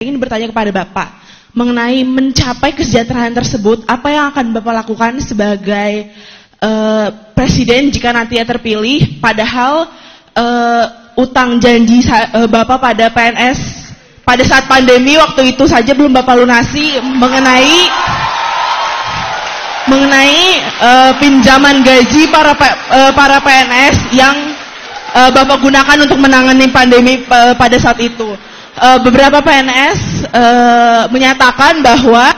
Ingin bertanya kepada Bapak mengenai mencapai kesejahteraan tersebut, apa yang akan Bapak lakukan sebagai presiden jika nanti terpilih, padahal utang janji Bapak pada PNS pada saat pandemi waktu itu saja belum Bapak lunasi mengenai pinjaman gaji para PNS yang Bapak gunakan untuk menangani pandemi pada saat itu. Beberapa PNS menyatakan bahwa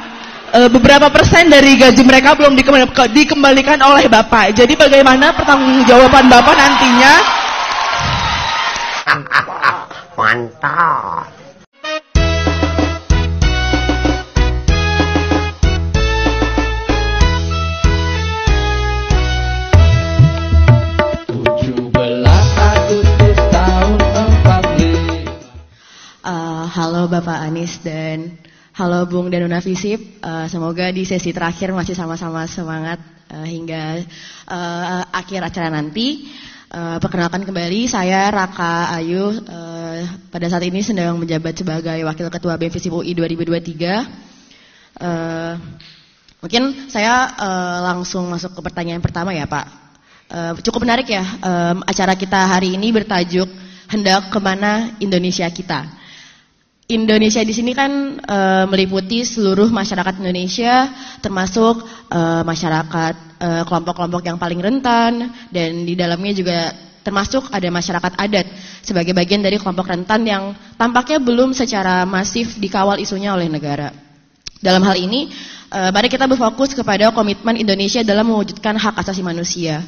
beberapa persen dari gaji mereka belum dikembalikan oleh Bapak. Jadi bagaimana pertanggungjawaban Bapak nantinya? Mantap. Halo Bapak Anies dan halo Bung Danuna Visip. Semoga di sesi terakhir masih sama-sama semangat hingga akhir acara nanti. Perkenalkan kembali, saya Raka Ayu. Pada saat ini sedang menjabat sebagai Wakil Ketua BEM Visip UI 2023. Mungkin saya langsung masuk ke pertanyaan pertama ya Pak. Cukup menarik ya, acara kita hari ini bertajuk Hendak Kemana Indonesia Kita. Indonesia di sini kan meliputi seluruh masyarakat Indonesia, termasuk masyarakat kelompok-kelompok yang paling rentan, dan di dalamnya juga termasuk ada masyarakat adat sebagai bagian dari kelompok rentan yang tampaknya belum secara masif dikawal isunya oleh negara. Dalam hal ini, mari kita berfokus kepada komitmen Indonesia dalam mewujudkan hak asasi manusia.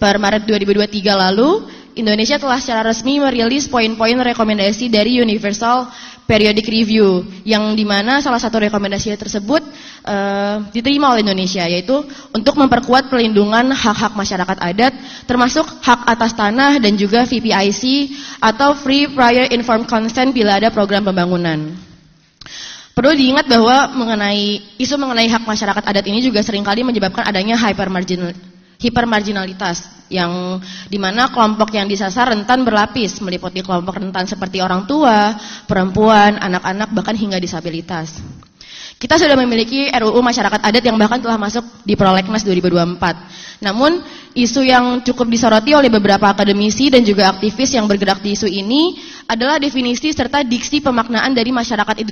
Per Maret 2023 lalu, Indonesia telah secara resmi merilis poin-poin rekomendasi dari Universal Periodic Review, yang dimana salah satu rekomendasi tersebut diterima oleh Indonesia, yaitu untuk memperkuat perlindungan hak-hak masyarakat adat, termasuk hak atas tanah dan juga VPIC atau Free Prior Informed Consent bila ada program pembangunan. Perlu diingat bahwa isu mengenai hak masyarakat adat ini juga seringkali menyebabkan adanya hipermarginalitas, yang dimana kelompok yang disasar rentan berlapis, meliputi kelompok rentan seperti orang tua, perempuan, anak-anak, bahkan hingga disabilitas. Kita sudah memiliki RUU Masyarakat Adat yang bahkan telah masuk di Prolegnas 2024. Namun, isu yang cukup disoroti oleh beberapa akademisi dan juga aktivis yang bergerak di isu ini adalah definisi serta diksi pemaknaan dari masyarakat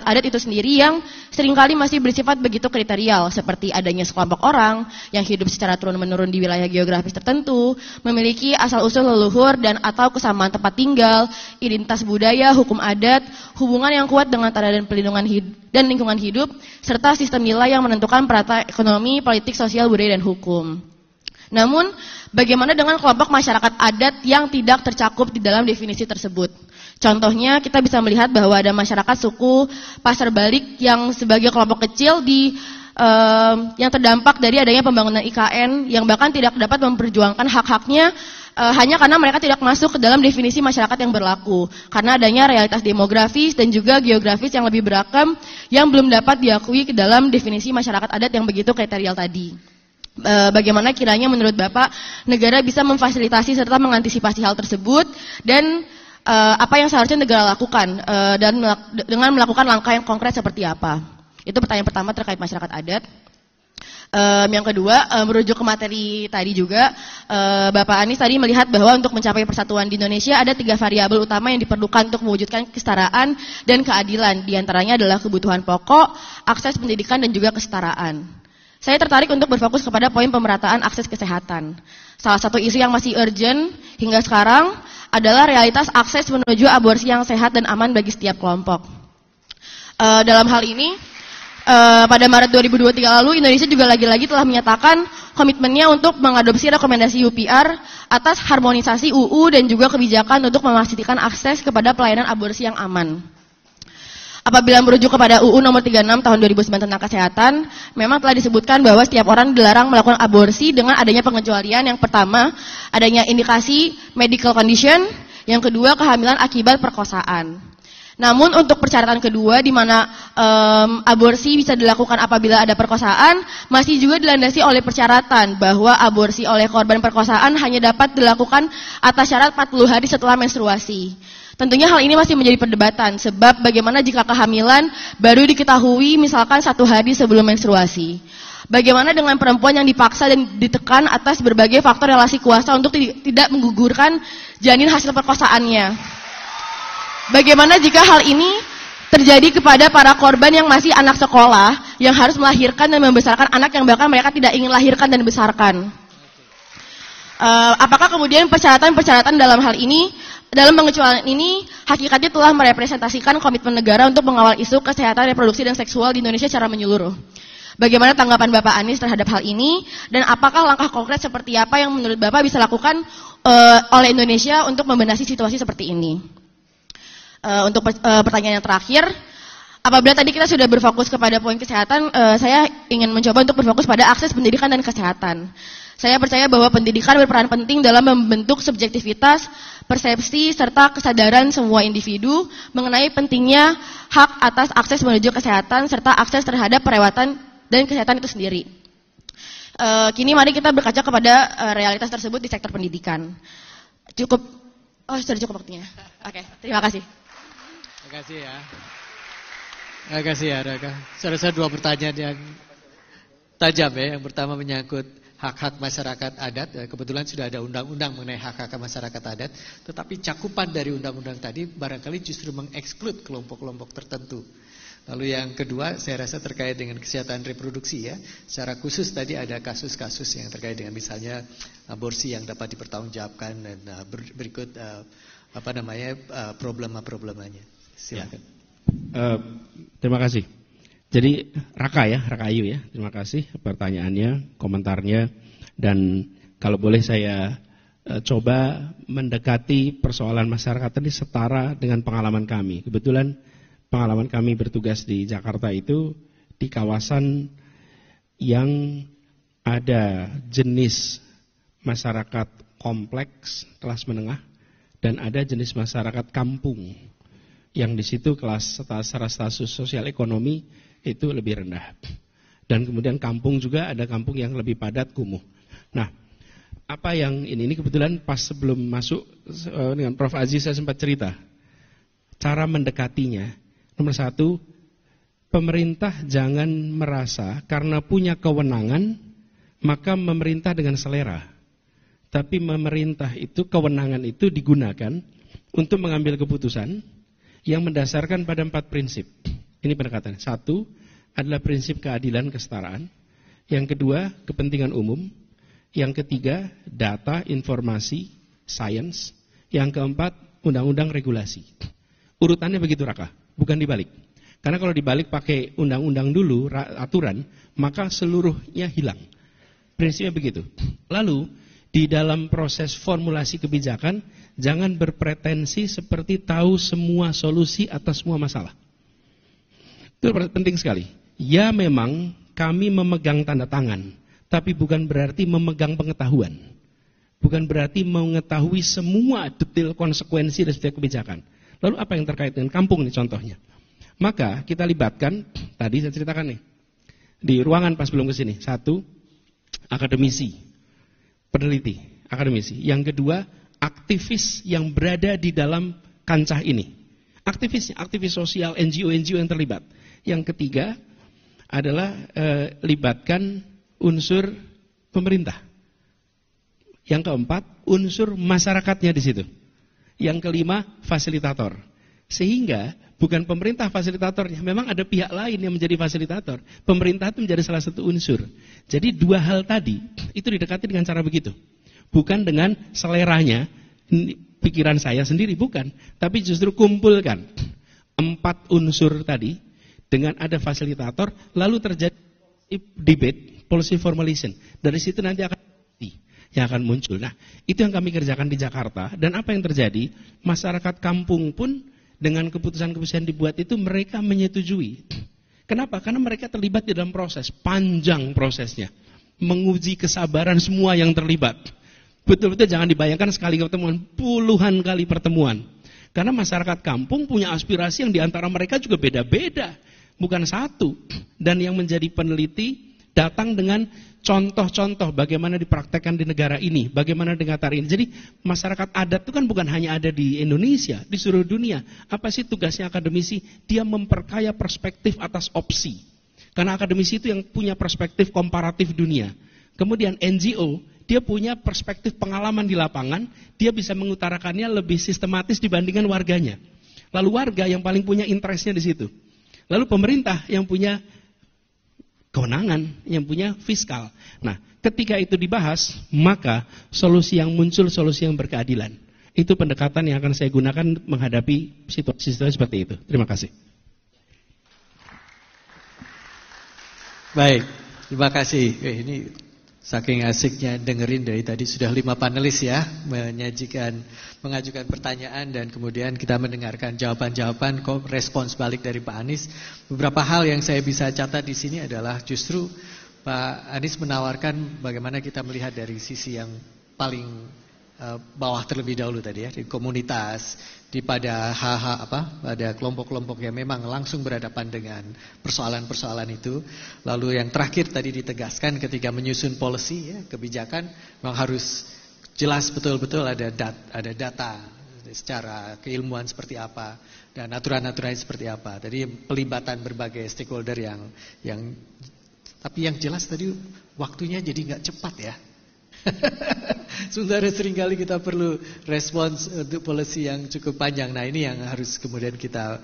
adat itu sendiri yang seringkali masih bersifat begitu kriterial, seperti adanya sekelompok orang yang hidup secara turun-menurun di wilayah geografis tertentu, memiliki asal-usul leluhur dan atau kesamaan tempat tinggal, identitas budaya, hukum adat, hubungan yang kuat dengan tanah dan perlindungan dan lingkungan hidup, serta sistem nilai yang menentukan perata ekonomi, politik, sosial, budaya, dan hukum. Namun, bagaimana dengan kelompok masyarakat adat yang tidak tercakup di dalam definisi tersebut? Contohnya, kita bisa melihat bahwa ada masyarakat suku Pasar Balik yang sebagai kelompok kecil yang terdampak dari adanya pembangunan IKN, yang bahkan tidak dapat memperjuangkan hak-haknya hanya karena mereka tidak masuk ke dalam definisi masyarakat yang berlaku, karena adanya realitas demografis dan juga geografis yang lebih beragam yang belum dapat diakui ke dalam definisi masyarakat adat yang begitu kriterial tadi. Bagaimana kiranya menurut Bapak negara bisa memfasilitasi serta mengantisipasi hal tersebut, dan apa yang seharusnya negara lakukan dan dengan melakukan langkah yang konkret seperti apa? Itu pertanyaan pertama terkait masyarakat adat. Yang kedua, merujuk ke materi tadi juga, Bapak Anies tadi melihat bahwa untuk mencapai persatuan di Indonesia ada 3 variabel utama yang diperlukan untuk mewujudkan kesetaraan dan keadilan. Di antaranya adalah kebutuhan pokok, akses pendidikan, dan juga kesetaraan. Saya tertarik untuk berfokus kepada poin pemerataan akses kesehatan. Salah satu isu yang masih urgent hingga sekarang adalah realitas akses menuju aborsi yang sehat dan aman bagi setiap kelompok. Dalam hal ini, pada Maret 2023 lalu, Indonesia juga lagi-lagi telah menyatakan komitmennya untuk mengadopsi rekomendasi UPR atas harmonisasi UU dan juga kebijakan untuk memastikan akses kepada pelayanan aborsi yang aman. Apabila merujuk kepada UU nomor 36 tahun 2009 tentang kesehatan, memang telah disebutkan bahwa setiap orang dilarang melakukan aborsi dengan adanya pengecualian. Yang pertama, adanya indikasi medical condition, yang kedua kehamilan akibat perkosaan. Namun untuk persyaratan kedua, di mana aborsi bisa dilakukan apabila ada perkosaan, masih juga dilandasi oleh persyaratan bahwa aborsi oleh korban perkosaan hanya dapat dilakukan atas syarat 40 hari setelah menstruasi. Tentunya hal ini masih menjadi perdebatan, sebab bagaimana jika kehamilan baru diketahui misalkan 1 hari sebelum menstruasi? Bagaimana dengan perempuan yang dipaksa dan ditekan atas berbagai faktor relasi kuasa untuk tidak menggugurkan janin hasil perkosaannya? Bagaimana jika hal ini terjadi kepada para korban yang masih anak sekolah, yang harus melahirkan dan membesarkan anak yang bahkan mereka tidak ingin lahirkan dan besarkan? Apakah kemudian persyaratan-persyaratan dalam hal ini, dalam pengecualian ini, hakikatnya telah merepresentasikan komitmen negara untuk mengawal isu kesehatan reproduksi dan seksual di Indonesia secara menyeluruh? Bagaimana tanggapan Bapak Anies terhadap hal ini, dan apakah langkah konkret seperti apa yang menurut Bapak bisa lakukan oleh Indonesia untuk membenahi situasi seperti ini? Untuk pertanyaan yang terakhir, apabila tadi kita sudah berfokus kepada poin kesehatan, saya ingin mencoba untuk berfokus pada akses pendidikan dan kesehatan. Saya percaya bahwa pendidikan berperan penting dalam membentuk subjektivitas, persepsi, serta kesadaran semua individu mengenai pentingnya hak atas akses menuju kesehatan, serta akses terhadap perawatan dan kesehatan itu sendiri. Kini mari kita berkaca kepada realitas tersebut di sektor pendidikan. Sudah cukup waktunya. Oke, terima kasih. Terima kasih ya. Terima kasih ya, Raka. Saya 2 pertanyaan yang tajam ya. Yang pertama menyangkut hak-hak masyarakat adat. Kebetulan sudah ada undang-undang mengenai hak-hak masyarakat adat. Tetapi cakupan dari undang-undang tadi barangkali justru mengeksklud kelompok-kelompok tertentu. Lalu yang kedua saya rasa terkait dengan kesehatan reproduksi ya. Secara khusus tadi ada kasus-kasus yang terkait dengan misalnya aborsi yang dapat dipertanggungjawabkan dan berikut problema-problemanya. Silakan. Terima kasih. Jadi Raka Ayu ya. Terima kasih pertanyaannya, komentarnya, dan kalau boleh saya coba mendekati persoalan masyarakat tadi setara dengan pengalaman kami. Kebetulan pengalaman kami bertugas di Jakarta itu di kawasan yang ada jenis masyarakat kompleks kelas menengah dan ada jenis masyarakat kampung yang di situ kelas secara status sosial ekonomi itu lebih rendah. Dan kemudian kampung juga ada kampung yang lebih padat kumuh. Nah, apa yang ini kebetulan pas sebelum masuk dengan Prof. Aziz saya sempat cerita cara mendekatinya. Nomor 1, pemerintah jangan merasa karena punya kewenangan maka memerintah dengan selera. Tapi memerintah itu, kewenangan itu digunakan untuk mengambil keputusan yang mendasarkan pada 4 prinsip. Ini pendekatannya. 1 adalah prinsip keadilan kesetaraan. Yang kedua, kepentingan umum. Yang ketiga, data, informasi, sains. Yang keempat, undang-undang regulasi. Urutannya begitu Raka. Bukan dibalik. Karena kalau dibalik pakai undang-undang dulu, aturan, maka seluruhnya hilang. Prinsipnya begitu. Lalu, di dalam proses formulasi kebijakan, jangan berpretensi seperti tahu semua solusi atas semua masalah. Itu penting sekali. Ya memang kami memegang tanda tangan, tapi bukan berarti memegang pengetahuan. Bukan berarti mengetahui semua detail konsekuensi dari setiap kebijakan. Lalu apa yang terkait dengan kampung nih contohnya? Maka kita libatkan, tadi saya ceritakan nih, di ruangan pas belum kesini. 1, akademisi, peneliti, akademisi. Yang kedua, aktivis yang berada di dalam kancah ini. Aktivis sosial, NGO yang terlibat. Yang ketiga adalah libatkan unsur pemerintah. Yang keempat, unsur masyarakatnya di situ. Yang kelima, fasilitator. Sehingga bukan pemerintah fasilitatornya, memang ada pihak lain yang menjadi fasilitator. Pemerintah itu menjadi salah satu unsur. Jadi 2 hal tadi itu didekati dengan cara begitu. Bukan dengan seleranya, pikiran saya sendiri, bukan. Tapi justru kumpulkan 4 unsur tadi dengan ada fasilitator, lalu terjadi debate, policy formulation. Dari situ nanti yang akan muncul. Nah, itu yang kami kerjakan di Jakarta. Dan apa yang terjadi? Masyarakat kampung pun dengan keputusan-keputusan dibuat itu mereka menyetujui. Kenapa? Karena mereka terlibat di dalam proses, panjang prosesnya. Menguji kesabaran semua yang terlibat. Betul-betul jangan dibayangkan sekali pertemuan, puluhan kali pertemuan. Karena masyarakat kampung punya aspirasi yang diantara mereka juga beda-beda. Bukan satu. Dan yang menjadi peneliti datang dengan contoh-contoh bagaimana dipraktekkan di negara ini, bagaimana dengan tari ini. Jadi masyarakat adat itu kan bukan hanya ada di Indonesia, di seluruh dunia. Apa sih tugasnya akademisi? Dia memperkaya perspektif atas opsi. Karena akademisi itu yang punya perspektif komparatif dunia. Kemudian NGO, dia punya perspektif pengalaman di lapangan, dia bisa mengutarakannya lebih sistematis dibandingkan warganya. Lalu warga yang paling punya interestnya di situ. Lalu pemerintah yang punya kewenangan, yang punya fiskal. Nah, ketika itu dibahas, maka solusi yang muncul, solusi yang berkeadilan. Itu pendekatan yang akan saya gunakan menghadapi situasi seperti itu. Terima kasih. Baik, terima kasih. Ini saking asiknya dengerin dari tadi sudah 5 panelis ya mengajukan pertanyaan dan kemudian kita mendengarkan jawaban-jawaban, respons balik dari Pak Anies. Beberapa hal yang saya bisa catat di sini adalah justru Pak Anies menawarkan bagaimana kita melihat dari sisi yang paling bawah terlebih dahulu tadi ya, di komunitas, pada pada kelompok-kelompok yang memang langsung berhadapan dengan persoalan-persoalan itu. Lalu yang terakhir tadi ditegaskan ketika menyusun policy ya, kebijakan memang harus jelas betul-betul ada data secara keilmuan seperti apa dan aturan-aturan seperti apa. Tadi pelibatan berbagai stakeholder yang tapi yang jelas tadi waktunya jadi nggak cepat ya. Sementara seringkali kita perlu respons untuk policy yang cukup panjang. Nah ini yang harus kemudian kita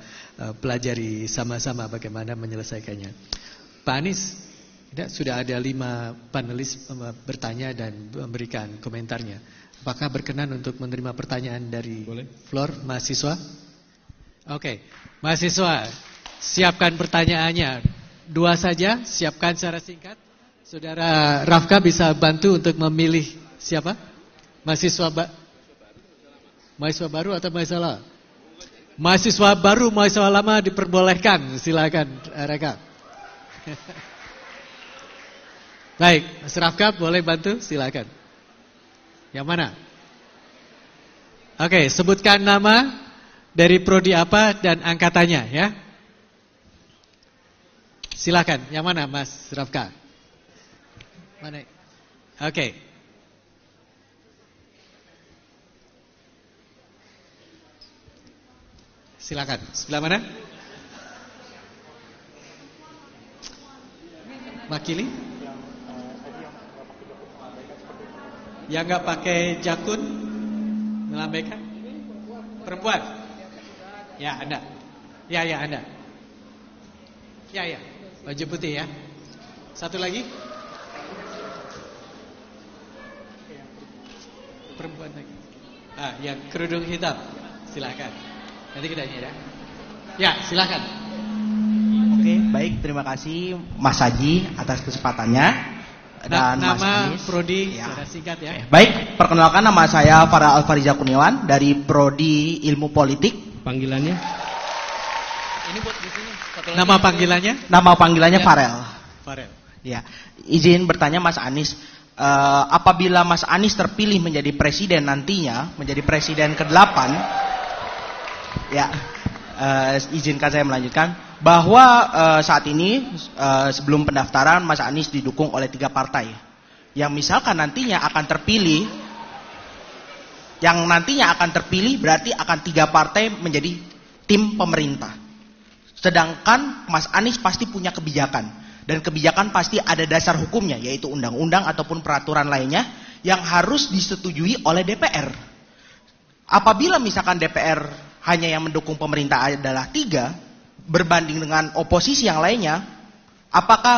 pelajari sama-sama bagaimana menyelesaikannya. Pak Anies, sudah ada 5 panelis bertanya dan memberikan komentarnya. Apakah berkenan untuk menerima pertanyaan dari floor mahasiswa? Oke, mahasiswa siapkan pertanyaannya. 2 saja, siapkan secara singkat. Saudara Rafka bisa bantu untuk memilih siapa? Mahasiswa baru atau mahasiswa lama? Mahasiswa baru, mahasiswa lama diperbolehkan. Silakan Raka. Baik, Mas Rafka boleh bantu? Silakan. Yang mana? Oke, sebutkan nama dari prodi apa dan angkatannya ya. Silakan. Yang mana Mas Rafka? Mana? Oke. Silakan. Sebelah mana? Makili? Yang nggak pakai jakun melambaikan? Perempuan? Ya, Anda. Ya, Anda. Ya. Baju putih ya. Satu lagi? Perempuan lagi. Yang kerudung hitam. Silakan. Nanti kita nyanyi ya. Ya, silakan. Oke, baik. Terima kasih Mas Haji atas kesempatannya dan Mas Nama Anies. prodi Ya. secara singkat ya. Oke, baik, perkenalkan nama saya Farah Alfariza Kurniawan dari prodi Ilmu Politik. Panggilannya? Ini buat di sini. Nama panggilannya? Nama panggilannya Ya. Farel. Farel. Ya, izin bertanya Mas Anies. Apabila Mas Anies terpilih menjadi presiden nantinya, menjadi presiden ke-8, ya, izinkan saya melanjutkan bahwa saat ini sebelum pendaftaran Mas Anies didukung oleh 3 partai yang misalkan nantinya akan terpilih, berarti akan 3 partai menjadi tim pemerintah. Sedangkan Mas Anies pasti punya kebijakan. Dan kebijakan pasti ada dasar hukumnya, yaitu undang-undang ataupun peraturan lainnya yang harus disetujui oleh DPR. Apabila misalkan DPR hanya yang mendukung pemerintah adalah 3, berbanding dengan oposisi yang lainnya,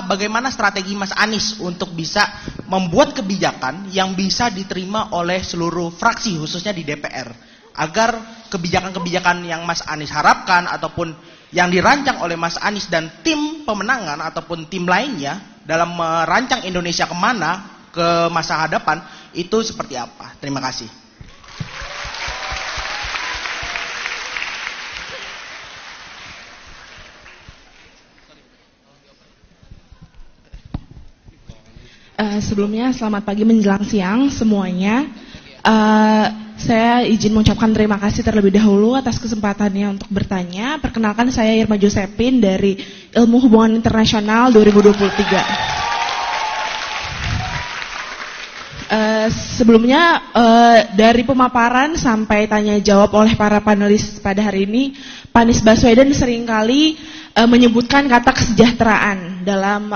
bagaimana strategi Mas Anies untuk bisa membuat kebijakan yang bisa diterima oleh seluruh fraksi, khususnya di DPR, agar kebijakan-kebijakan yang Mas Anies harapkan ataupun yang dirancang oleh Mas Anies dan tim pemenangan ataupun tim lainnya dalam merancang Indonesia kemana ke masa hadapan itu seperti apa? Terima kasih. Sebelumnya selamat pagi menjelang siang semuanya. Saya izin mengucapkan terima kasih terlebih dahulu atas kesempatannya untuk bertanya. Perkenalkan saya Irma Josephine dari Ilmu Hubungan Internasional 2023. Sebelumnya dari pemaparan sampai tanya jawab oleh para panelis pada hari ini, Pak Anies Baswedan seringkali menyebutkan kata kesejahteraan dalam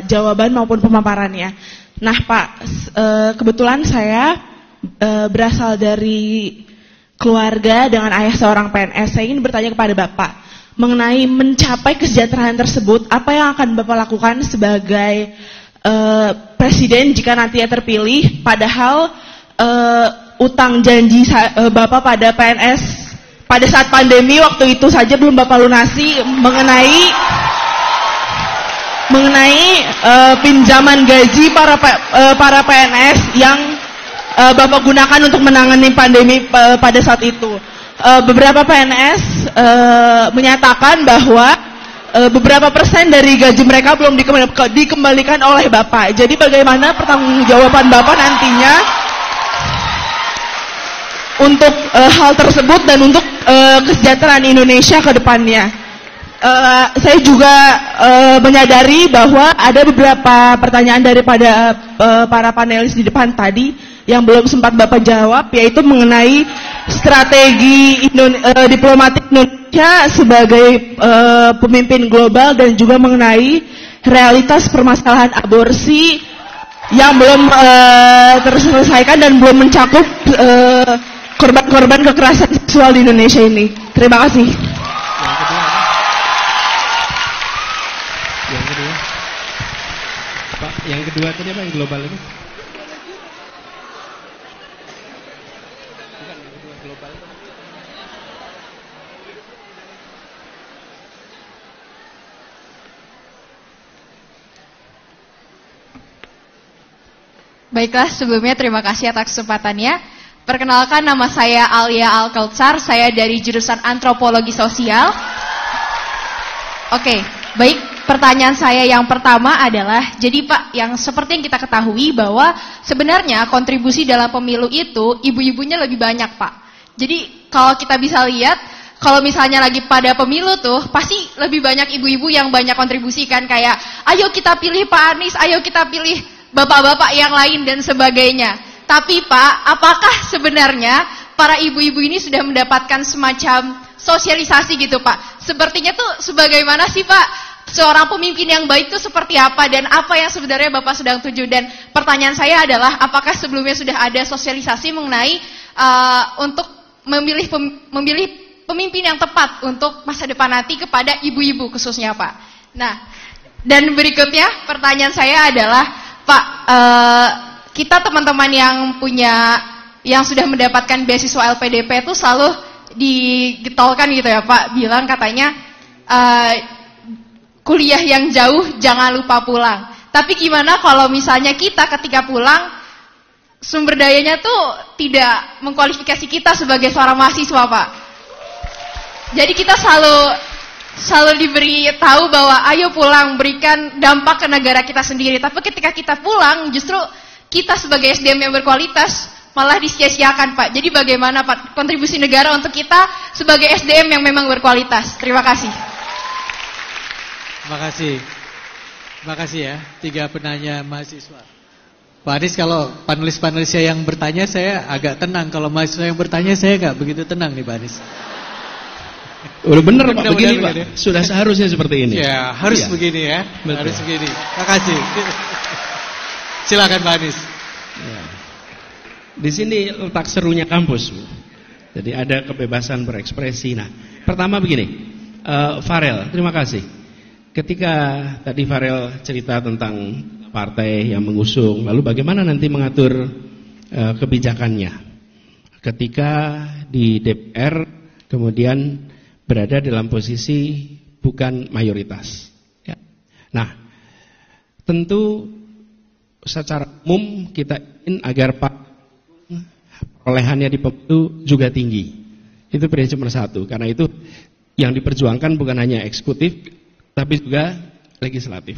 jawaban maupun pemaparannya. Nah Pak, kebetulan saya berasal dari keluarga dengan ayah seorang PNS. Saya ingin bertanya kepada Bapak mengenai mencapai kesejahteraan tersebut, apa yang akan Bapak lakukan sebagai presiden jika nantinya terpilih, padahal utang janji Bapak pada PNS pada saat pandemi waktu itu saja belum Bapak lunasi mengenai pinjaman gaji para PNS yang Bapak gunakan untuk menangani pandemi pada saat itu. Beberapa PNS menyatakan bahwa beberapa persen dari gaji mereka belum dikembalikan oleh Bapak. Jadi bagaimana pertanggungjawaban Bapak nantinya untuk hal tersebut dan untuk kesejahteraan Indonesia ke depannya? Saya juga menyadari bahwa ada beberapa pertanyaan daripada para panelis di depan tadi yang belum sempat Bapak jawab, yaitu mengenai strategi diplomatik Indonesia sebagai pemimpin global dan juga mengenai realitas permasalahan aborsi yang belum terselesaikan dan belum mencakup korban-korban kekerasan seksual di Indonesia ini. Terima kasih. Yang kedua tadi apa yang global itu? Baiklah, sebelumnya terima kasih atas kesempatannya. Perkenalkan, nama saya Alia Alkaltsar, saya dari jurusan Antropologi Sosial. Oke, baik, pertanyaan saya yang pertama adalah, jadi Pak, yang seperti yang kita ketahui bahwa sebenarnya kontribusi dalam pemilu itu ibu-ibunya lebih banyak Pak. Jadi kalau kita bisa lihat, kalau misalnya lagi pada pemilu tuh, pasti lebih banyak ibu-ibu yang banyak kontribusi kan, kayak ayo kita pilih Pak Anies, ayo kita pilih bapak-bapak yang lain dan sebagainya. Tapi Pak, apakah sebenarnya para ibu-ibu ini sudah mendapatkan semacam sosialisasi gitu Pak? Sepertinya tuh sebagaimana sih Pak, seorang pemimpin yang baik itu seperti apa dan apa yang sebenarnya Bapak sedang tuju? Dan pertanyaan saya adalah, apakah sebelumnya sudah ada sosialisasi mengenai untuk memilih pemimpin yang tepat untuk masa depan nanti kepada ibu-ibu khususnya Pak? Nah, dan berikutnya pertanyaan saya adalah, Pak, kita teman-teman yang sudah mendapatkan beasiswa LPDP itu selalu digetolkan gitu ya Pak, bilang katanya kuliah yang jauh jangan lupa pulang. Tapi gimana kalau misalnya kita ketika pulang sumber dayanya tuh tidak mengkualifikasi kita sebagai seorang mahasiswa Pak. Jadi kita selalu diberi tahu bahwa ayo pulang, berikan dampak ke negara kita sendiri. Tapi ketika kita pulang, justru kita sebagai SDM yang berkualitas malah disia-siakan Pak. Jadi bagaimana Pak kontribusi negara untuk kita sebagai SDM yang memang berkualitas? Terima kasih. Terima kasih ya, 3 penanya mahasiswa. Pak Anies, kalau panelis-panelis saya yang bertanya saya agak tenang. Kalau mahasiswa yang bertanya saya nggak begitu tenang nih Pak Anies. Udah bener Pak, begini Pak. Sudah seharusnya seperti ini. Ya, harus begini ya. Betul. Harus begini. Terima kasih. Silakan Pak Anies. Ya. Di sini letak serunya kampus. Jadi ada kebebasan berekspresi. Nah, pertama begini, Farel, terima kasih. Ketika tadi Farel cerita tentang partai yang mengusung, lalu bagaimana nanti mengatur kebijakannya. Ketika di DPR kemudian berada dalam posisi bukan mayoritas. Ya. Nah, tentu secara umum kita ingin agar perolehannya di pemilu juga tinggi. Itu prinsip nomor 1. Karena itu yang diperjuangkan bukan hanya eksekutif, tapi juga legislatif.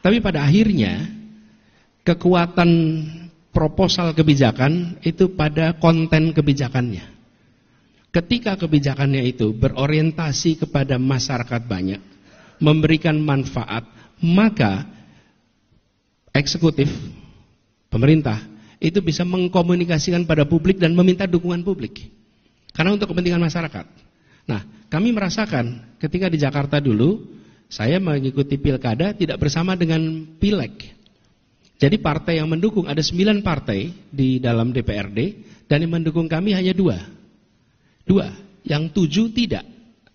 Tapi pada akhirnya kekuatan proposal kebijakan itu pada konten kebijakannya. Ketika kebijakannya itu berorientasi kepada masyarakat banyak, memberikan manfaat, maka eksekutif, pemerintah itu bisa mengkomunikasikan pada publik dan meminta dukungan publik. Karena untuk kepentingan masyarakat. Nah, kami merasakan ketika di Jakarta dulu, saya mengikuti pilkada tidak bersama dengan pileg. Jadi partai yang mendukung, ada 9 partai di dalam DPRD, dan yang mendukung kami hanya 2. Yang 7 tidak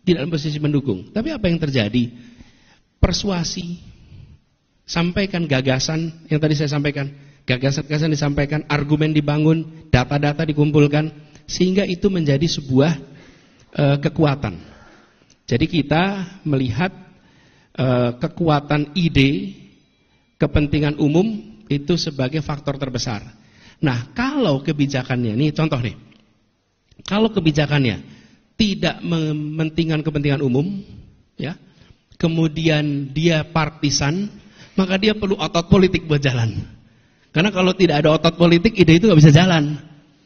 dalam posisi mendukung. Tapi apa yang terjadi? Persuasi, sampaikan gagasan yang tadi saya sampaikan, gagasan-gagasan disampaikan, argumen dibangun, data-data dikumpulkan, sehingga itu menjadi sebuah kekuatan. Jadi kita melihat kekuatan ide, kepentingan umum itu sebagai faktor terbesar. Nah, kalau kebijakannya, nih contoh nih, kalau kebijakannya tidak mementingkan kepentingan umum, ya, kemudian dia partisan, maka dia perlu otot politik buat jalan. Karena kalau tidak ada otot politik, ide itu nggak bisa jalan.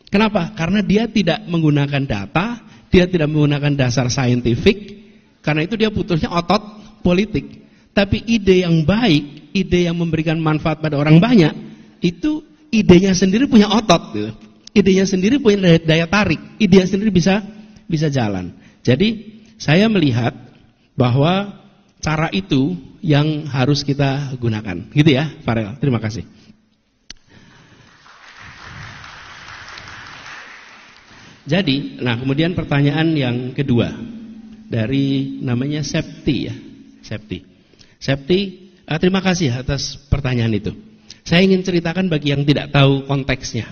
Kenapa? Karena dia tidak menggunakan data, dia tidak menggunakan dasar saintifik, karena itu dia butuhnya otot politik. Tapi ide yang baik, ide yang memberikan manfaat pada orang banyak, itu idenya sendiri punya otot, gitu. Idenya sendiri punya daya tarik, idenya sendiri bisa jalan. Jadi saya melihat bahwa cara itu yang harus kita gunakan, gitu ya, Farel. Terima kasih. Jadi, nah kemudian pertanyaan yang kedua dari namanya Septi ya, Septi, terima kasih atas pertanyaan itu. Saya ingin ceritakan bagi yang tidak tahu konteksnya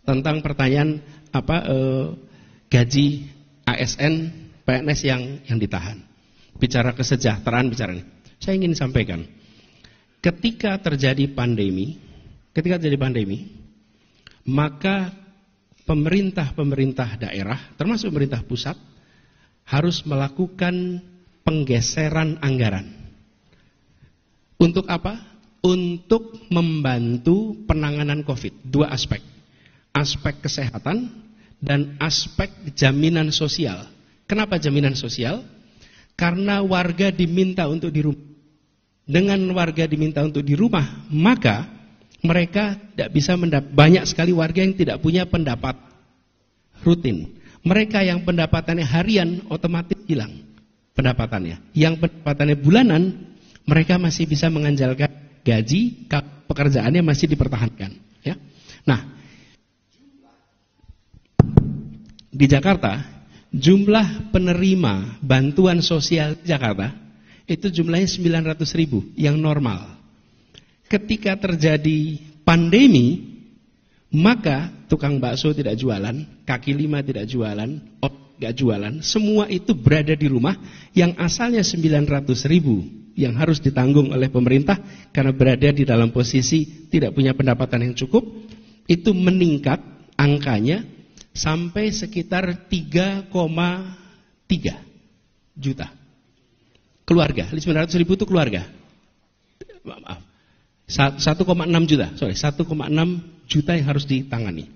tentang pertanyaan gaji ASN PNS yang ditahan. Bicara kesejahteraan, bicara ini. Saya ingin sampaikan, ketika terjadi pandemi, maka pemerintah daerah, termasuk pemerintah pusat, harus melakukan penggeseran anggaran. Untuk apa? Untuk membantu penanganan COVID. 2 aspek. Aspek kesehatan dan aspek jaminan sosial. Kenapa jaminan sosial? Karena warga diminta untuk di rumah. Dengan warga diminta untuk di rumah, maka mereka tidak bisa banyak sekali warga yang tidak punya pendapat rutin. Mereka yang pendapatannya harian otomatis hilang pendapatannya. Yang pendapatannya bulanan, mereka masih bisa mengandalkan gaji, pekerjaannya masih dipertahankan. Ya. Nah, di Jakarta, jumlah penerima bantuan sosial di Jakarta itu jumlahnya 900.000 yang normal. Ketika terjadi pandemi, maka tukang bakso tidak jualan, kaki lima tidak jualan, tidak jualan, semua itu berada di rumah. Yang asalnya 900.000 yang harus ditanggung oleh pemerintah karena berada di dalam posisi tidak punya pendapatan yang cukup, itu meningkat angkanya sampai sekitar 3,3 juta keluarga. 900.000 itu keluarga. Maaf. 1,6 juta, 1,6 juta yang harus ditangani.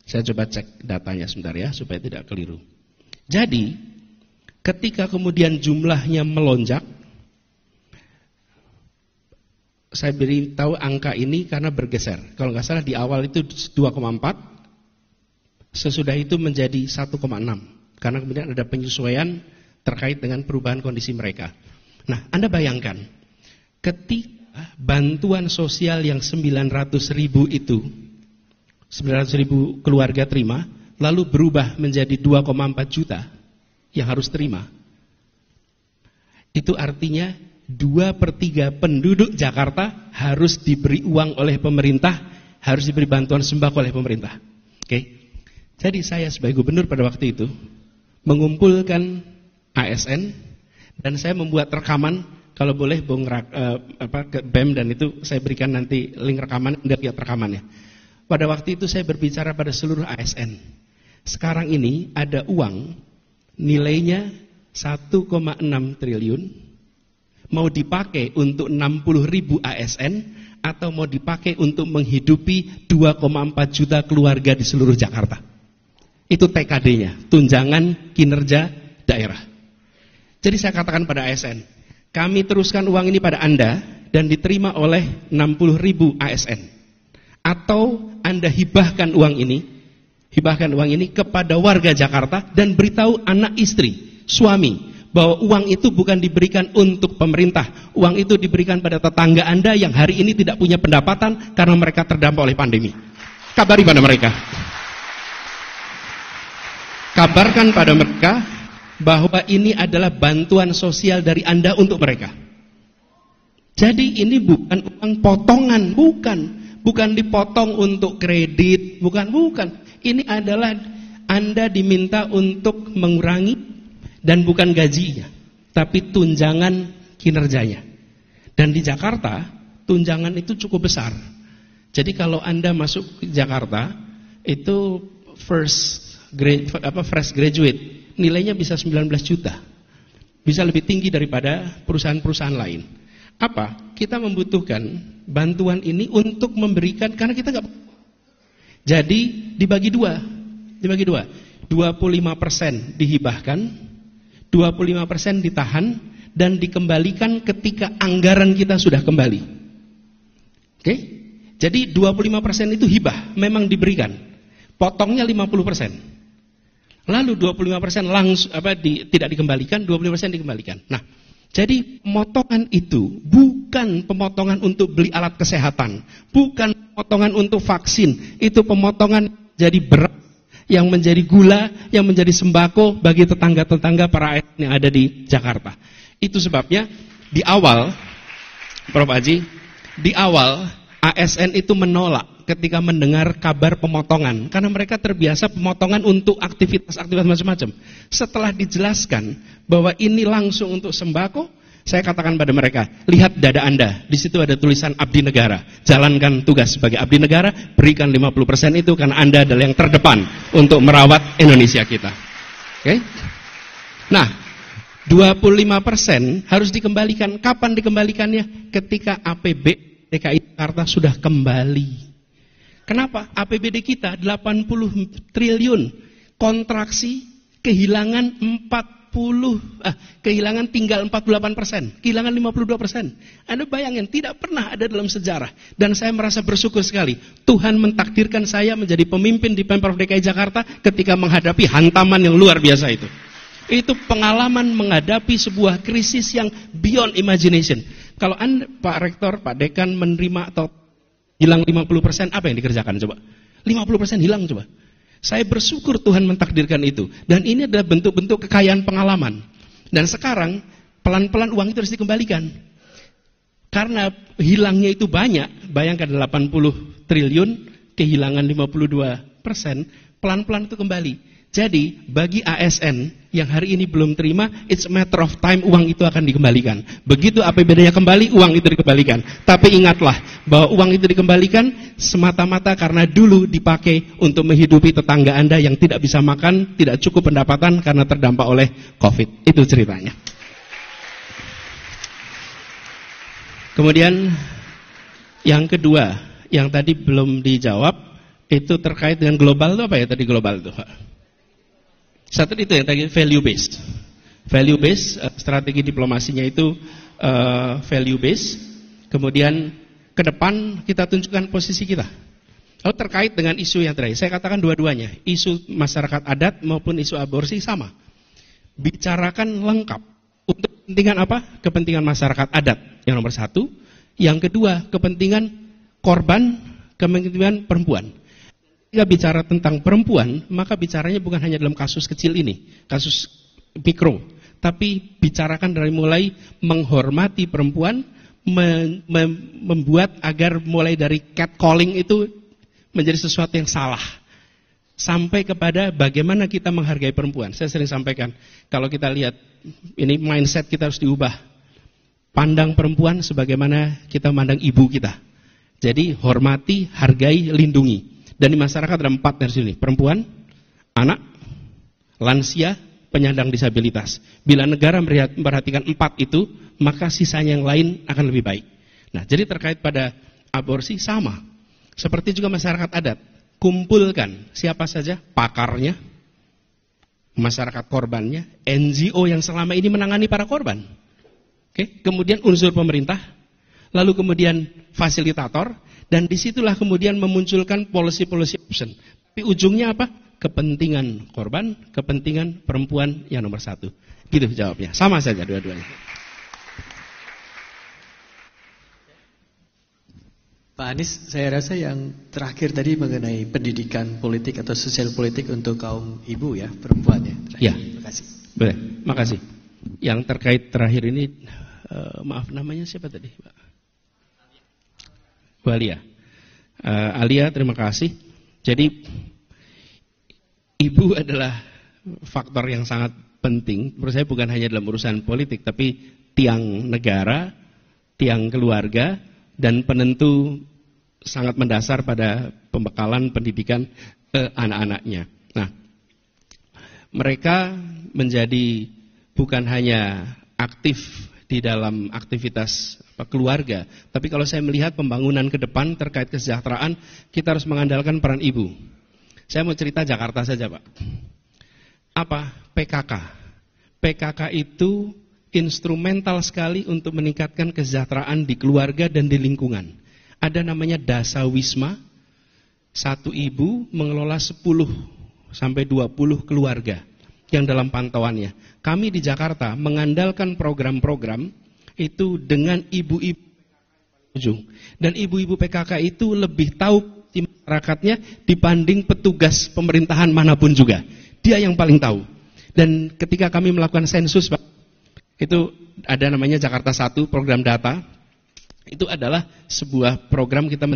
Saya coba cek datanya sebentar ya, supaya tidak keliru. Jadi, ketika kemudian jumlahnya melonjak, saya beritahu angka ini karena bergeser. Kalau nggak salah di awal itu 2,4, sesudah itu menjadi 1,6. Karena kemudian ada penyesuaian terkait dengan perubahan kondisi mereka. Nah, Anda bayangkan, ketika bantuan sosial yang 900.000 itu, 900.000 keluarga terima, lalu berubah menjadi 2,4 juta yang harus terima. Itu artinya 2/3 penduduk Jakarta harus diberi uang oleh pemerintah, harus diberi bantuan sembako oleh pemerintah. Oke. Jadi saya sebagai gubernur pada waktu itu mengumpulkan ASN dan saya membuat rekaman. Kalau boleh Bung BEM dan itu saya berikan nanti link rekaman, Anda lihat rekamannya. Pada waktu itu saya berbicara pada seluruh ASN. Sekarang ini ada uang nilainya 1,6 triliun mau dipakai untuk 60.000 ASN atau mau dipakai untuk menghidupi 2,4 juta keluarga di seluruh Jakarta. Itu TKD-nya, tunjangan kinerja daerah. Jadi saya katakan pada ASN, kami teruskan uang ini pada Anda dan diterima oleh 60.000 ASN. Atau Anda hibahkan uang ini kepada warga Jakarta dan beritahu anak istri, suami, bahwa uang itu bukan diberikan untuk pemerintah. Uang itu diberikan pada tetangga Anda yang hari ini tidak punya pendapatan karena mereka terdampak oleh pandemi. Kabari pada mereka. Kabarkan pada mereka bahwa ini adalah bantuan sosial dari Anda untuk mereka. Jadi ini bukan uang potongan, bukan dipotong untuk kredit, bukan. Ini adalah Anda diminta untuk mengurangi, dan bukan gajinya, tapi tunjangan kinerjanya. Dan di Jakarta, tunjangan itu cukup besar. Jadi kalau Anda masuk ke Jakarta, itu fresh graduate, nilainya bisa 19 juta. Bisa lebih tinggi daripada perusahaan-perusahaan lain. Apa? Kita membutuhkan bantuan ini untuk memberikan, karena kita nggak. Jadi dibagi dua. 25% dihibahkan, 25% ditahan dan dikembalikan ketika anggaran kita sudah kembali. Oke? Jadi 25% itu hibah, memang diberikan. Potongnya 50%. Lalu 25% langsung tidak dikembalikan, 25% dikembalikan. Nah, jadi pemotongan itu bukan pemotongan untuk beli alat kesehatan, bukan pemotongan untuk vaksin, itu pemotongan jadi beras, yang menjadi gula, yang menjadi sembako bagi tetangga-tetangga para ASN yang ada di Jakarta. Itu sebabnya di awal, Prof. Haji, di awal ASN itu menolak ketika mendengar kabar pemotongan, karena mereka terbiasa pemotongan untuk aktivitas-aktivitas macam-macam. Setelah dijelaskan bahwa ini langsung untuk sembako, saya katakan pada mereka, lihat dada Anda, di situ ada tulisan abdi negara. Jalankan tugas sebagai abdi negara, berikan 50% itu karena Anda adalah yang terdepan untuk merawat Indonesia kita. Oke? Nah, 25% harus dikembalikan. Kapan dikembalikannya? Ketika APB DKI Jakarta sudah kembali. Kenapa? APBD kita 80 triliun, kontraksi, kehilangan kehilangan tinggal 48%, kehilangan 52%. Anda bayangin, tidak pernah ada dalam sejarah. Dan saya merasa bersyukur sekali, Tuhan mentakdirkan saya menjadi pemimpin di Pemprov DKI Jakarta ketika menghadapi hantaman yang luar biasa itu. Itu pengalaman menghadapi sebuah krisis yang beyond imagination. Kalau Anda, Pak Rektor, Pak Dekan menerima atau hilang 50%, apa yang dikerjakan coba? 50% hilang coba. Saya bersyukur Tuhan mentakdirkan itu. Dan ini adalah bentuk-bentuk kekayaan pengalaman. Dan sekarang pelan-pelan uang itu harus dikembalikan. Karena hilangnya itu banyak. Bayangkan 80 triliun, kehilangan 52%, pelan-pelan itu kembali. Jadi bagi ASN yang hari ini belum terima, it's a matter of time, uang itu akan dikembalikan. Begitu APBD-nya kembali, uang itu dikembalikan. Tapi ingatlah bahwa uang itu dikembalikan semata-mata karena dulu dipakai untuk menghidupi tetangga Anda yang tidak bisa makan, tidak cukup pendapatan karena terdampak oleh COVID. Itu ceritanya. Kemudian yang kedua, yang tadi belum dijawab, itu terkait dengan global itu apa ya tadi global itu, Pak? Satu itu yang tadi value based. Value based, strategi diplomasinya itu value based. Kemudian ke depan kita tunjukkan posisi kita. Lalu terkait dengan isu yang terakhir, saya katakan dua-duanya, isu masyarakat adat maupun isu aborsi sama. Bicarakan lengkap. Untuk kepentingan apa? Kepentingan masyarakat adat yang nomor satu. Yang kedua, kepentingan korban, kepentingan perempuan. Jika bicara tentang perempuan, maka bicaranya bukan hanya dalam kasus kecil ini, kasus mikro, tapi bicarakan dari mulai menghormati perempuan, membuat agar mulai dari catcalling itu menjadi sesuatu yang salah, sampai kepada bagaimana kita menghargai perempuan. Saya sering sampaikan, kalau kita lihat ini mindset kita harus diubah, pandang perempuan sebagaimana kita memandang ibu kita. Jadi hormati, hargai, lindungi. Dan di masyarakat ada 4 dari sini, perempuan, anak, lansia, penyandang disabilitas. Bila negara memperhatikan 4 itu, maka sisanya yang lain akan lebih baik. Nah, jadi terkait pada aborsi sama. Seperti juga masyarakat adat, kumpulkan siapa saja pakarnya, masyarakat korbannya, NGO yang selama ini menangani para korban. Oke, kemudian unsur pemerintah, lalu kemudian fasilitator, Dan disitulah kemudian memunculkan policy option. Tapi ujungnya apa? Kepentingan korban, kepentingan perempuan yang nomor satu. Gitu jawabnya. Sama saja dua-duanya. Pak Anies, saya rasa yang terakhir tadi mengenai pendidikan politik atau sosial politik untuk kaum ibu ya, perempuan ya. Ya. Terima kasih. Boleh, makasih. Yang terkait terakhir ini, maaf namanya siapa tadi, Pak? Bu Alia. Alia, terima kasih. Jadi, ibu adalah faktor yang sangat penting. Menurut saya bukan hanya dalam urusan politik, tapi tiang negara, tiang keluarga, dan penentu sangat mendasar pada pembekalan pendidikan anak-anaknya. Nah, mereka menjadi bukan hanya aktif di dalam aktivitas keluarga, tapi kalau saya melihat pembangunan ke depan terkait kesejahteraan, kita harus mengandalkan peran ibu. Saya mau cerita Jakarta saja, Pak. Apa? PKK. PKK itu instrumental sekali untuk meningkatkan kesejahteraan di keluarga dan di lingkungan. Ada namanya Dasa Wisma. Satu ibu mengelola 10 sampai 20 keluarga yang dalam pantauannya. Kami di Jakarta mengandalkan program-program itu dengan ibu-ibu ujung. Dan ibu-ibu PKK itu lebih tahu di masyarakatnya dibanding petugas pemerintahan manapun juga. Dia yang paling tahu. Dan ketika kami melakukan sensus, Pak, itu ada namanya Jakarta 1 program data. Itu adalah sebuah program kita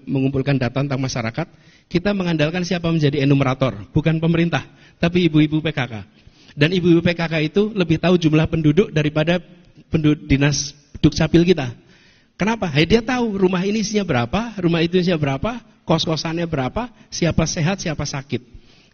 mengumpulkan data tentang masyarakat. Kita mengandalkan siapa menjadi enumerator, bukan pemerintah, tapi ibu-ibu PKK. Dan ibu-ibu PKK itu lebih tahu jumlah penduduk daripada penduduk dinas Dukcapil kita. Kenapa? Dia tahu rumah ini isinya berapa, rumah itu isinya berapa, kos-kosannya berapa, siapa sehat, siapa sakit.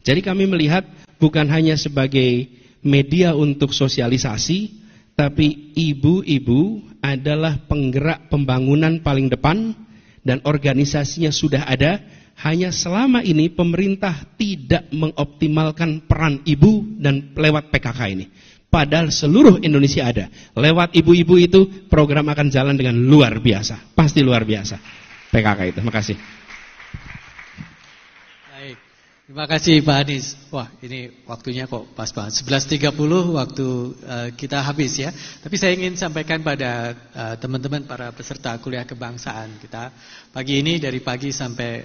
Jadi kami melihat bukan hanya sebagai media untuk sosialisasi, tapi ibu-ibu adalah penggerak pembangunan paling depan dan organisasinya sudah ada. Hanya selama ini pemerintah tidak mengoptimalkan peran ibu dan lewat PKK ini. Padahal seluruh Indonesia ada. Lewat ibu-ibu itu program akan jalan dengan luar biasa. Pasti luar biasa PKK itu. Terima kasih. Terima kasih Pak Anies. Wah, ini waktunya kok pas banget. 11.30 waktu kita habis ya. Tapi saya ingin sampaikan pada teman-teman para peserta kuliah kebangsaan kita. Pagi ini dari pagi sampai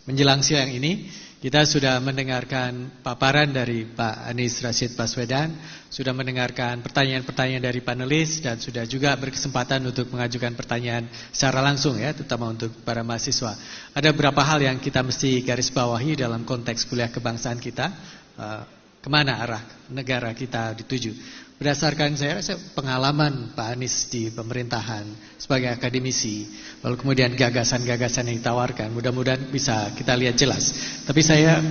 menjelang siang ini kita sudah mendengarkan paparan dari Pak Anies Rashid Baswedan, sudah mendengarkan pertanyaan-pertanyaan dari panelis dan sudah juga berkesempatan untuk mengajukan pertanyaan secara langsung ya, terutama untuk para mahasiswa. Ada beberapa hal yang kita mesti garis bawahi dalam konteks kuliah kebangsaan kita, kemana arah negara kita dituju. Berdasarkan saya rasa pengalaman Pak Anies di pemerintahan sebagai akademisi, lalu kemudian gagasan-gagasan yang ditawarkan, mudah-mudahan bisa kita lihat jelas. Tapi saya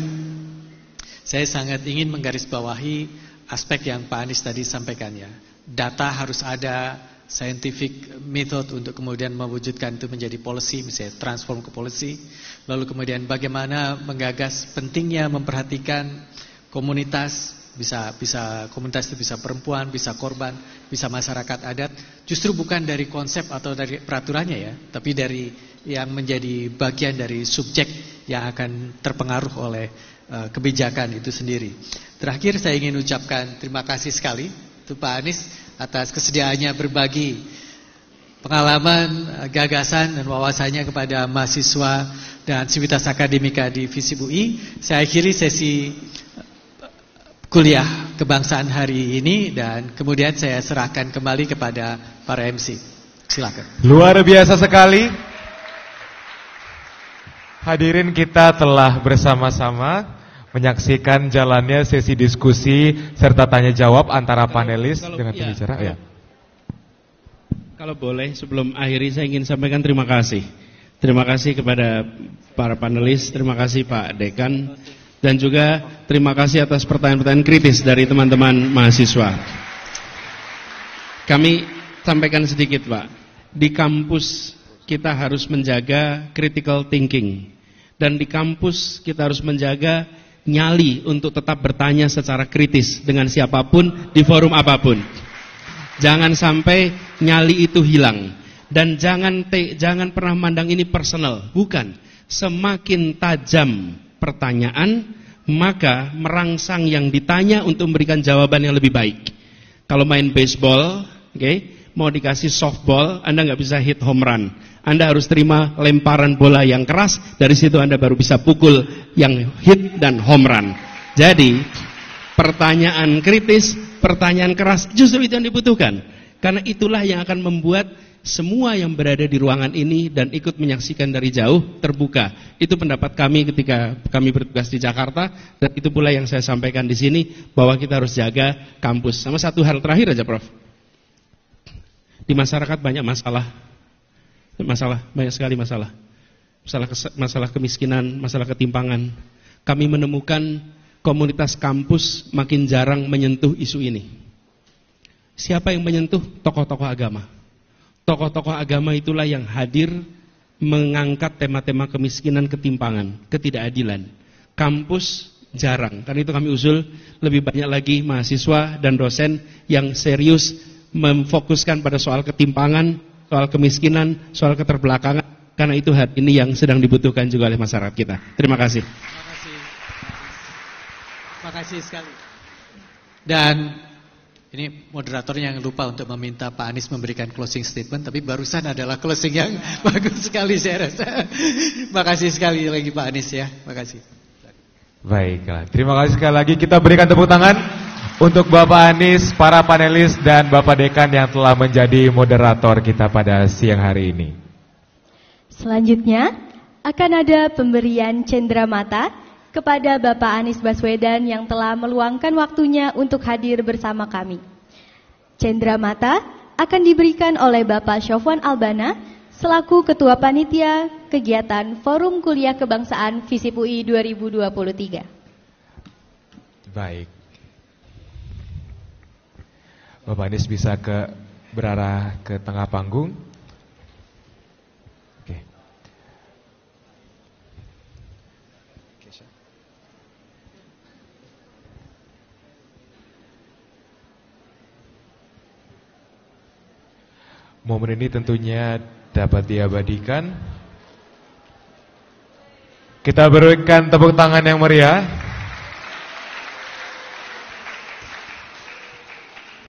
sangat ingin menggarisbawahi aspek yang Pak Anies tadi sampaikan ya. Data harus ada, scientific method untuk kemudian mewujudkan itu menjadi policy, misalnya transform ke policy. Lalu kemudian bagaimana menggagas pentingnya memperhatikan komunitas, bisa komunitas itu bisa perempuan, bisa korban, bisa masyarakat adat. Justru bukan dari konsep atau dari peraturannya ya, tapi dari yang menjadi bagian dari subjek yang akan terpengaruh oleh kebijakan itu sendiri. Terakhir saya ingin ucapkan terima kasih sekali untuk Pak Anies atas kesediaannya berbagi pengalaman, gagasan dan wawasannya kepada mahasiswa dan sivitas akademika di FISIP UI. Saya akhiri sesi kuliah kebangsaan hari ini dan kemudian saya serahkan kembali kepada para MC. Silakan. Luar biasa sekali. Hadirin, kita telah bersama-sama menyaksikan jalannya sesi diskusi serta tanya jawab antara panelis dengan pembicara. Ya. Kalau boleh sebelum akhiri saya ingin sampaikan terima kasih. Terima kasih kepada para panelis, terima kasih Pak Dekan. Dan juga terima kasih atas pertanyaan-pertanyaan kritis dari teman-teman mahasiswa. Kami sampaikan sedikit Pak. Di kampus kita harus menjaga critical thinking. Dan di kampus kita harus menjaga nyali untuk tetap bertanya secara kritis dengan siapapun di forum apapun. Jangan sampai nyali itu hilang. Dan jangan pernah mandang ini personal, bukan. Semakin tajam pertanyaan, maka merangsang yang ditanya untuk memberikan jawaban yang lebih baik. Kalau main baseball, mau dikasih softball, Anda nggak bisa hit home run. Anda harus terima lemparan bola yang keras, dari situ Anda baru bisa pukul yang hit dan home run. Jadi, pertanyaan kritis, pertanyaan keras, justru itu yang dibutuhkan. Karena itulah yang akan membuat semua yang berada di ruangan ini dan ikut menyaksikan dari jauh terbuka. Itu pendapat kami ketika kami bertugas di Jakarta, dan itu pula yang saya sampaikan di sini, bahwa kita harus jaga kampus. Sama satu hal terakhir aja, Prof. Di masyarakat banyak masalah, banyak sekali masalah. Masalah kemiskinan, masalah ketimpangan. Kami menemukan komunitas kampus makin jarang menyentuh isu ini. Siapa yang menyentuh? Tokoh-tokoh agama. Tokoh-tokoh agama itulah yang hadir mengangkat tema-tema kemiskinan, ketimpangan, ketidakadilan. Kampus jarang. Karena itu kami usul lebih banyak lagi mahasiswa dan dosen yang serius memfokuskan pada soal ketimpangan, soal kemiskinan, soal keterbelakangan. Karena itu hari ini yang sedang dibutuhkan juga oleh masyarakat kita. Terima kasih. Terima kasih sekali. Dan ini moderator yang lupa untuk meminta Pak Anies memberikan closing statement, tapi barusan adalah closing yang bagus sekali saya rasa. Makasih sekali lagi Pak Anies ya. Makasih. Baiklah, terima kasih sekali lagi. Kita berikan tepuk tangan untuk Bapak Anies, para panelis dan Bapak Dekan yang telah menjadi moderator kita pada siang hari ini. Selanjutnya akan ada pemberian cenderamata kepada Bapak Anies Baswedan yang telah meluangkan waktunya untuk hadir bersama kami. Cenderamata akan diberikan oleh Bapak Syofwan Albana selaku Ketua Panitia Kegiatan Forum Kuliah Kebangsaan FISIP UI 2023. Baik. Bapak Anies bisa berarah ke tengah panggung. Momen ini tentunya dapat diabadikan. Kita berikan tepuk tangan yang meriah